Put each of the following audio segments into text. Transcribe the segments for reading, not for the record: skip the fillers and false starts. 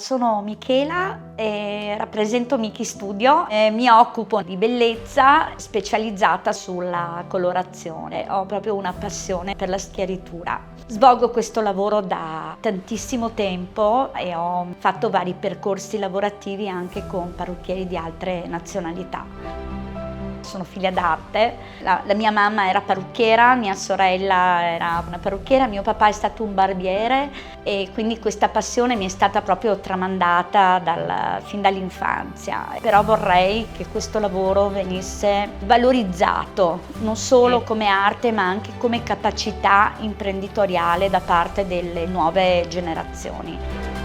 sono Michela e rappresento Miki Studio e mi occupo di bellezza specializzata sulla colorazione. Ho proprio una passione per la schiaritura. Svolgo questo lavoro da tantissimo tempo e ho fatto vari percorsi lavorativi anche con parrucchieri di altre nazionalità. Sono figlia d'arte, la mia mamma era parrucchiera, mia sorella era una parrucchiera, mio papà è stato un barbiere e quindi questa passione mi è stata proprio tramandata fin dall'infanzia. Però vorrei che questo lavoro venisse valorizzato, non solo come arte ma anche come capacità imprenditoriale da parte delle nuove generazioni.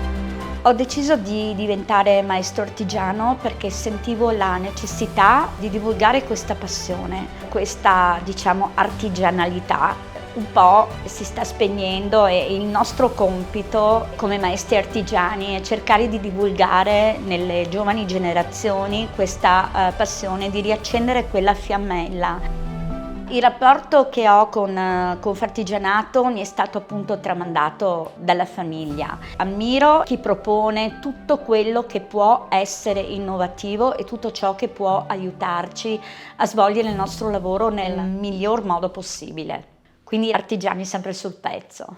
Ho deciso di diventare maestro artigiano perché sentivo la necessità di divulgare questa passione, questa, artigianalità. Un po' si sta spegnendo e il nostro compito come maestri artigiani è cercare di divulgare nelle giovani generazioni questa passione, di riaccendere quella fiammella. Il rapporto che ho con Fartigianato mi è stato appunto tramandato dalla famiglia. Ammiro chi propone tutto quello che può essere innovativo e tutto ciò che può aiutarci a svolgere il nostro lavoro nel miglior modo possibile. Quindi artigiani sempre sul pezzo.